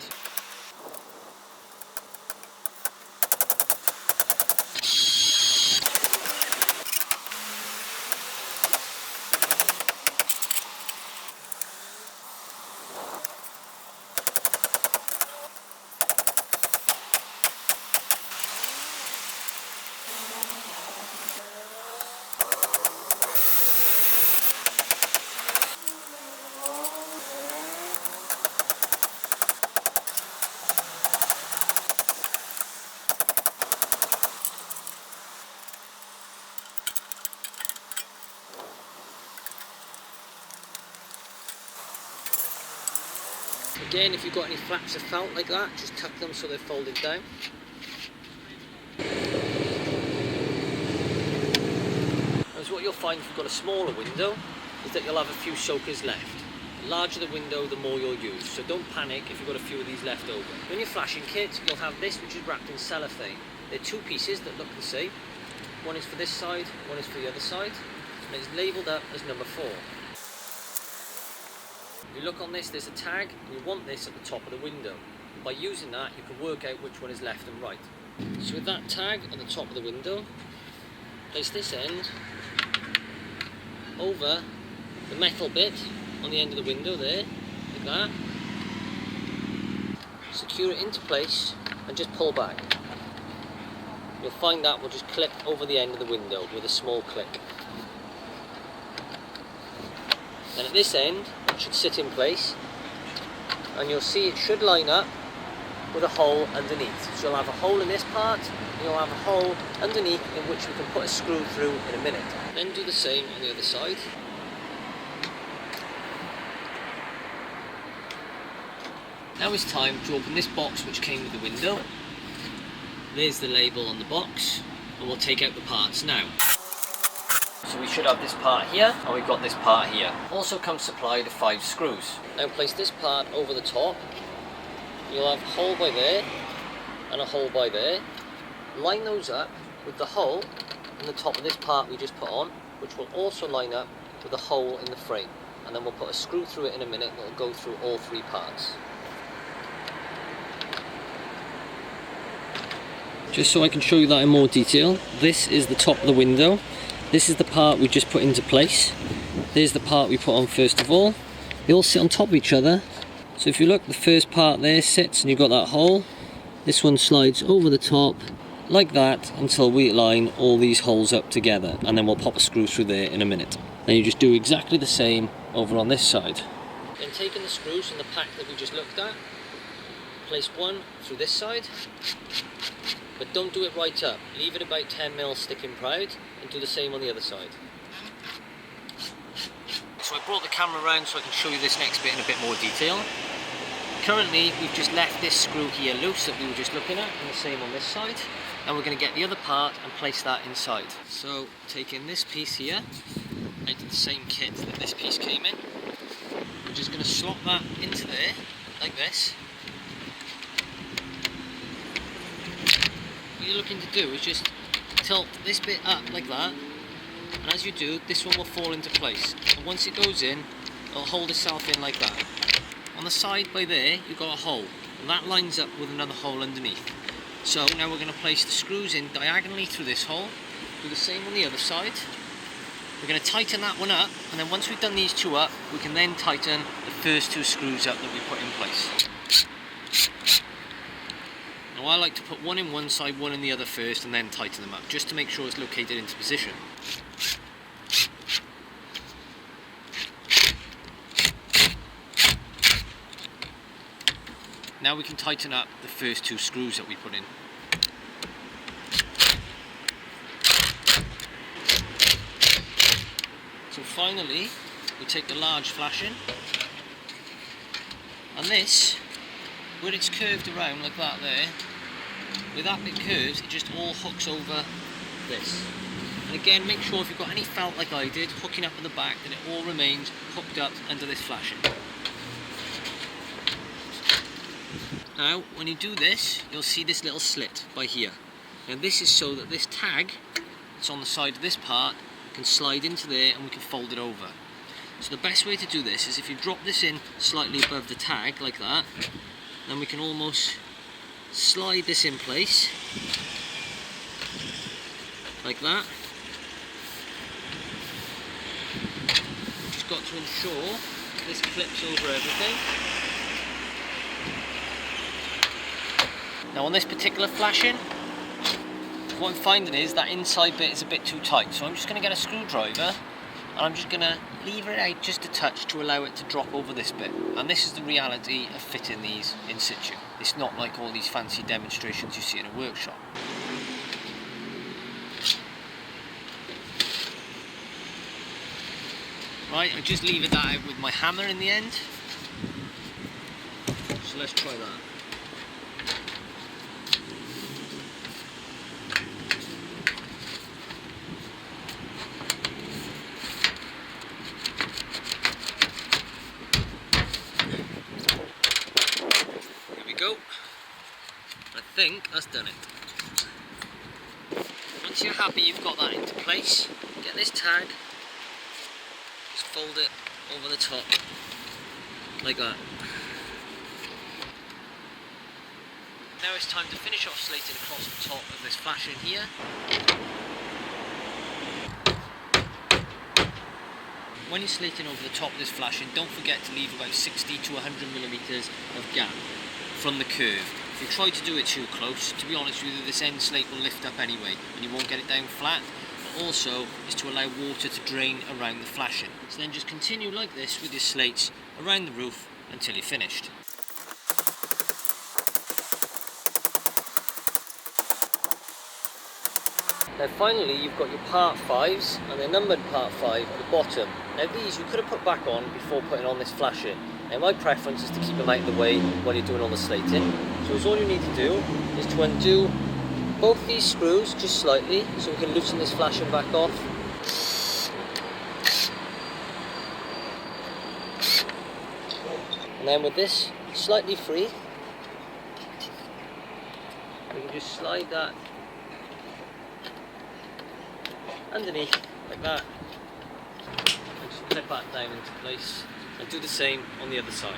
Again, if you've got any flaps of felt like that, just tuck them so they're folded down. And what you'll find if you've got a smaller window is that you'll have a few soakers left. The larger the window, the more you'll use, so don't panic if you've got a few of these left over. When you're flashing kit, you'll have this which is wrapped in cellophane. They're two pieces that look the same. One is for this side, one is for the other side, and it's labelled up as number 4. If you look on this, there's a tag, and you want this at the top of the window. And by using that, you can work out which one is left and right. So with that tag at the top of the window, place this end over the metal bit on the end of the window there, like that. Secure it into place and just pull back. You'll find that will just clip over the end of the window with a small click. Then at this end, it should sit in place, and you'll see it should line up with a hole underneath. So you'll have a hole in this part, and you'll have a hole underneath in which we can put a screw through in a minute. Then do the same on the other side. Now it's time to open this box which came with the window. There's the label on the box, and we'll take out the parts now. So we should have this part here, and we've got this part here. Also comes supplied of 5 screws. Now place this part over the top. You'll have a hole by there, and a hole by there. Line those up with the hole in the top of this part we just put on, which will also line up with the hole in the frame. And then we'll put a screw through it in a minute that will go through all 3 parts. Just so I can show you that in more detail, this is the top of the window. This is the part we just put into place. There's the part we put on first of all. They all sit on top of each other. So if you look, the first part there sits and you've got that hole. This one slides over the top like that until we line all these holes up together, and then we'll pop a screw through there in a minute. Then you just do exactly the same over on this side. Then taking the screws from the pack that we just looked at, place one through this side, but don't do it right up. Leave it about 10mm sticking proud, and do the same on the other side. So I brought the camera around so I can show you this next bit in a bit more detail. Currently we've just left this screw here loose that we were just looking at, and the same on this side. And we're going to get the other part and place that inside. So taking this piece here, out of the same kit that this piece came in, we're just going to slot that into there, like this. What you're looking to do is just tilt this bit up like that, and as you do, this one will fall into place. And once it goes in, it'll hold itself in like that. On the side by there, you've got a hole, and that lines up with another hole underneath. So now we're going to place the screws in diagonally through this hole, do the same on the other side. We're going to tighten that one up, and then once we've done these 2 up, we can then tighten the first 2 screws up that we put in place. Now I like to put one in one side, one in the other first, and then tighten them up, just to make sure it's located into position. Now we can tighten up the first 2 screws that we put in. So finally, we take the large flashing, and this, where it's curved around like that there, with that bit curved, it just all hooks over this. And again, make sure if you've got any felt like I did, hooking up at the back, that it all remains hooked up under this flashing. Now, when you do this, you'll see this little slit by here. Now this is so that this tag that's on the side of this part can slide into there and we can fold it over. So the best way to do this is if you drop this in slightly above the tag like that, then we can almost slide this in place like that. Just got to ensure this clips over everything. Now on this particular flashing, what I'm finding is that inside bit is a bit too tight, so I'm just going to get a screwdriver and I'm just going to lever it out just a touch to allow it to drop over this bit. And this is the reality of fitting these in situ. It's not like all these fancy demonstrations you see in a workshop. Right, I just levered that out with my hammer in the end. So let's try that. Go. I think that's done it. Once you're happy you've got that into place, get this tag, just fold it over the top like that. Now it's time to finish off slating across the top of this flashing here. When you're slating over the top of this flashing, don't forget to leave about 60 to 100mm of gap from the curve. If you try to do it too close, to be honest with you, this end slate will lift up anyway and you won't get it down flat. But also is to allow water to drain around the flashing. So then just continue like this with your slates around the roof until you're finished. Now finally you've got your part 5s, and they're numbered part 5 at the bottom. Now these you could have put back on before putting on this flashing. Now my preference is to keep them out of the way while you're doing all the slating. So all you need to do is to undo both these screws just slightly so we can loosen this flashing back off. And then with this slightly free, we can just slide that underneath like that and just clip that down into place, and do the same on the other side.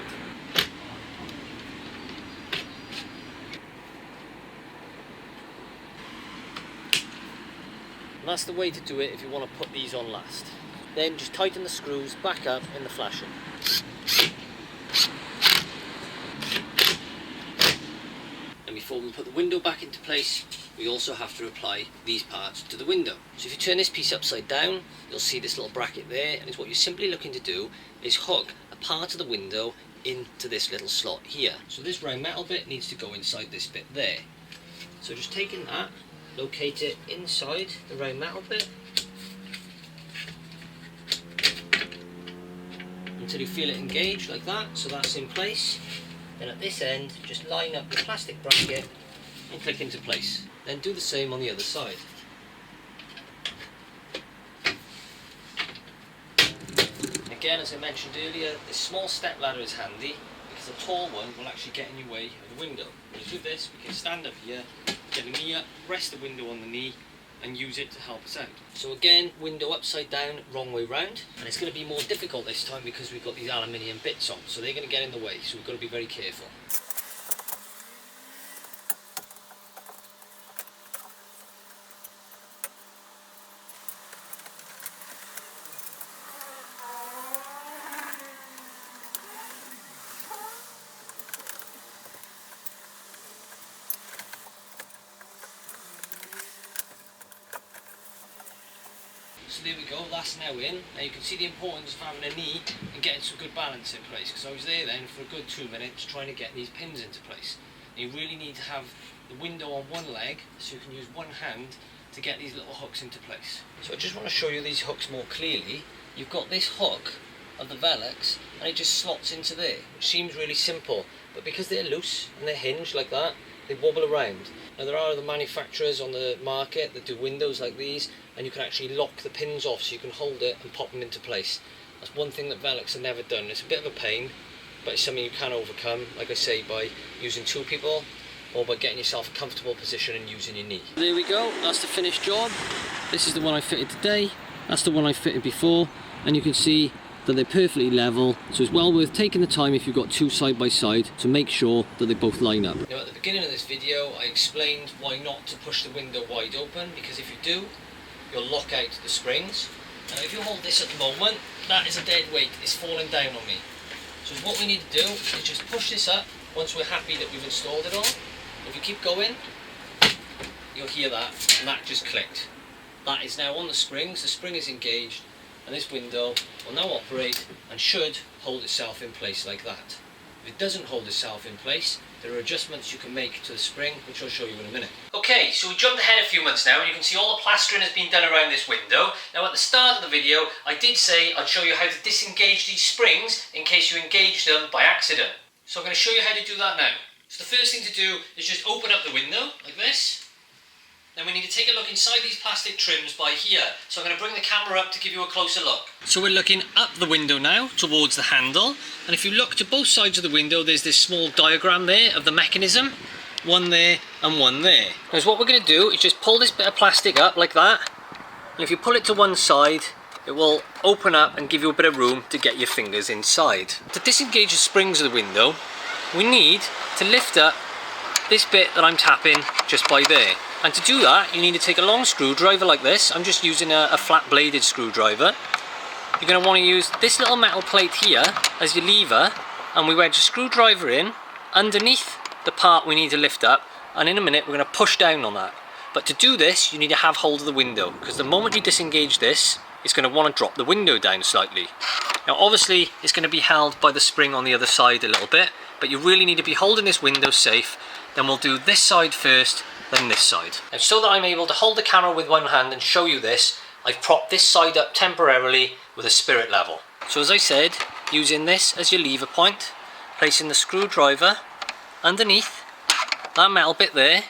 And that's the way to do it if you want to put these on last. Then just tighten the screws back up in the flashing. And before we put the window back into place, we also have to apply these parts to the window. So if you turn this piece upside down, you'll see this little bracket there, and what you're simply looking to do is hook a part of the window into this little slot here. So this round metal bit needs to go inside this bit there. So just taking that, locate it inside the round metal bit until you feel it engage like that, so that's in place. Then at this end, just line up the plastic bracket and click into place. Then do the same on the other side. Again, as I mentioned earlier, this small step ladder is handy because a tall one will actually get in your way of the window. When you do this, we can stand up here, get the knee up, rest the window on the knee, and use it to help us out. So again, window upside down, wrong way round, and it's going to be more difficult this time because we've got these aluminium bits on, so they're going to get in the way, so we've got to be very careful. So there we go, that's now in. Now you can see the importance of having a knee and getting some good balance in place, because I was there then for a good 2 minutes trying to get these pins into place. And you really need to have the window on one leg so you can use one hand to get these little hooks into place. So I just want to show you these hooks more clearly. You've got this hook of the Velux and it just slots into there, which seems really simple, but because they're loose and they're hinged like that, they wobble around. Now there are other manufacturers on the market that do windows like these, and you can actually lock the pins off so you can hold it and pop them into place. That's one thing that Velux have never done. It's a bit of a pain, but it's something you can overcome, like I say, by using two people or by getting yourself a comfortable position and using your knee. There we go, that's the finished job. This is the one I fitted today, that's the one I fitted before, and you can see that they're perfectly level, so it's well worth taking the time if you've got two side by side to make sure that they both line up. Now at the beginning of this video I explained why not to push the window wide open, because if you do, you'll lock out the springs. Now if you hold this at the moment, that is a dead weight, it's falling down on me. So what we need to do is just push this up once we're happy that we've installed it all. If you keep going, you'll hear that, and that just clicked. That is now on the springs, the spring is engaged, and this window will now operate and should hold itself in place like that. If it doesn't hold itself in place, there are adjustments you can make to the spring, which I'll show you in a minute. Okay, so we jumped ahead a few months now, and you can see all the plastering has been done around this window. Now at the start of the video, I did say I'd show you how to disengage these springs in case you engage them by accident. So I'm going to show you how to do that now. So the first thing to do is just open up the window, like this. Then we need to take a look inside these plastic trims by here. So I'm going to bring the camera up to give you a closer look. So we're looking up the window now towards the handle, and if you look to both sides of the window, there's this small diagram there of the mechanism. One there and one there. Now what we're going to do is just pull this bit of plastic up like that, and if you pull it to one side, it will open up and give you a bit of room to get your fingers inside. To disengage the springs of the window, we need to lift up this bit that I'm tapping just by there. And to do that, you need to take a long screwdriver like this. I'm just using a flat bladed screwdriver. You're going to want to use this little metal plate here as your lever, and we wedge a screwdriver in underneath the part we need to lift up, and in a minute we're going to push down on that. But to do this, you need to have hold of the window, because the moment you disengage this, it's going to want to drop the window down slightly. Now obviously it's going to be held by the spring on the other side a little bit, but you really need to be holding this window safe. Then we'll do this side first, then this side. And so that I'm able to hold the camera with one hand and show you this, I've propped this side up temporarily with a spirit level. So as I said, using this as your lever point, placing the screwdriver underneath that metal bit there,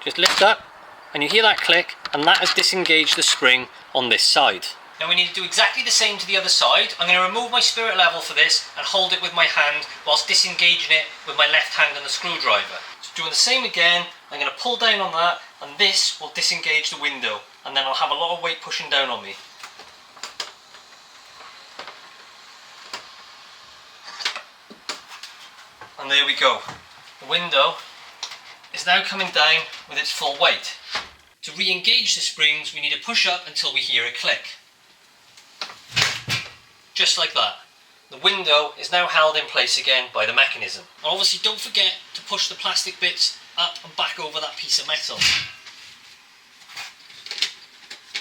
just lift up and you hear that click, and that has disengaged the spring on this side. Now we need to do exactly the same to the other side. I'm going to remove my spirit level for this and hold it with my hand whilst disengaging it with my left hand and the screwdriver. So doing the same again, I'm going to pull down on that, and this will disengage the window, and then I'll have a lot of weight pushing down on me. And there we go. The window is now coming down with its full weight. To re-engage the springs, we need to push up until we hear it click. Just like that. The window is now held in place again by the mechanism. And obviously don't forget to push the plastic bits up and back over that piece of metal.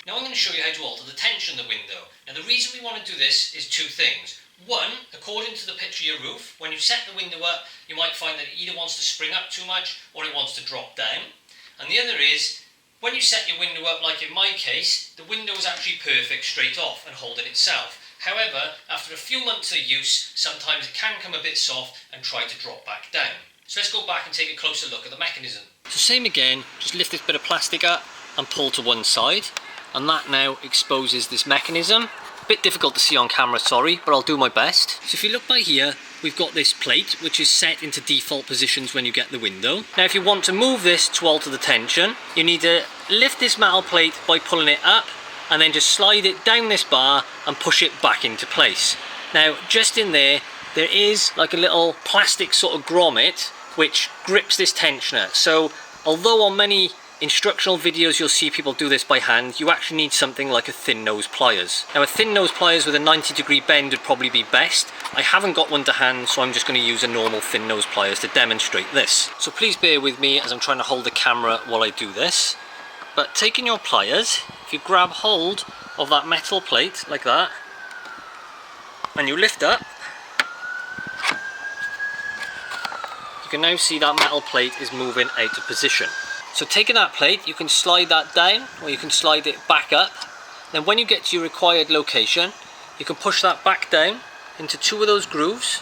Now I'm going to show you how to alter the tension of the window. Now the reason we want to do this is two things. One, according to the pitch of your roof, when you set the window up, you might find that it either wants to spring up too much or it wants to drop down. And the other is, when you set your window up, like in my case, the window is actually perfect straight off and holding itself. However, after a few months of use, sometimes it can come a bit soft and try to drop back down. So let's go back and take a closer look at the mechanism. So same again, just lift this bit of plastic up and pull to one side, and that now exposes this mechanism. A bit difficult to see on camera, sorry, but I'll do my best. So if you look by here, we've got this plate which is set into default positions when you get the window. Now if you want to move this to alter the tension, you need to lift this metal plate by pulling it up, and then just slide it down this bar and push it back into place. Now just in there is like a little plastic sort of grommet which grips this tensioner. So although on many instructional videos you'll see people do this by hand, you actually need something like a thin nose pliers. Now a thin nose pliers with a 90-degree bend would probably be best. I haven't got one to hand, so I'm just going to use a normal thin nose pliers to demonstrate this. So please bear with me as I'm trying to hold the camera while I do this. But taking your pliers, if you grab hold of that metal plate like that, and you lift up, you can now see that metal plate is moving out of position. So taking that plate, you can slide that down, or you can slide it back up. Then when you get to your required location, you can push that back down into 2 of those grooves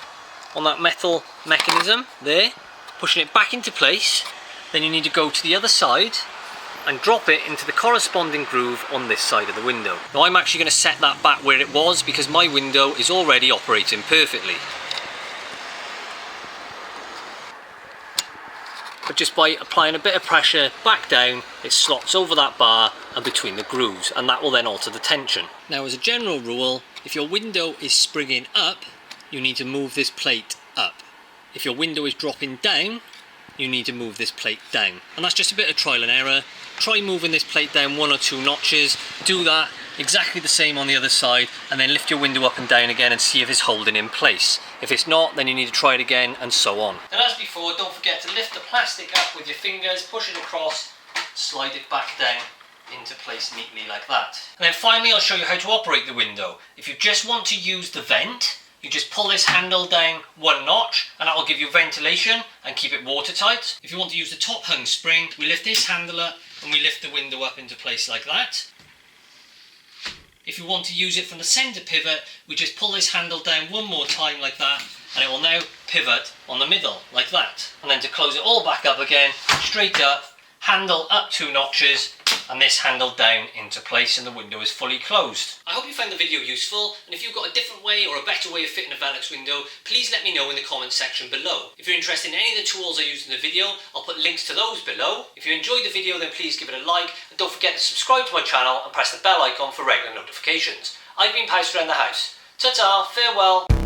on that metal mechanism there, pushing it back into place. Then you need to go to the other side and drop it into the corresponding groove on this side of the window. Now I'm actually going to set that back where it was because my window is already operating perfectly. But just by applying a bit of pressure back down, it slots over that bar and between the grooves, and that will then alter the tension. Now as a general rule, if your window is springing up, you need to move this plate up. If your window is dropping down, you need to move this plate down. And that's just a bit of trial and error. Try moving this plate down 1 or 2 notches, do that exactly the same on the other side, and then lift your window up and down again and see if it's holding in place. If it's not, then you need to try it again, and so on. And as before, don't forget to lift the plastic up with your fingers, push it across, slide it back down into place neatly like that. And then finally I'll show you how to operate the window. If you just want to use the vent, you just pull this handle down 1 notch and that will give you ventilation and keep it watertight. If you want to use the top hung spring, we lift this handle up and we lift the window up into place like that. If you want to use it from the centre pivot, we just pull this handle down 1 more time like that, and it will now pivot on the middle like that. And then to close it all back up again, straight up, handle up 2 notches, and this handle down into place, and the window is fully closed. I hope you found the video useful, and if you've got a different way or a better way of fitting a Velux window, please let me know in the comments section below. If you're interested in any of the tools I used in the video, I'll put links to those below. If you enjoyed the video, then please give it a like, and don't forget to subscribe to my channel and press the bell icon for regular notifications. I've been Pouse around the house. Ta-ta, farewell.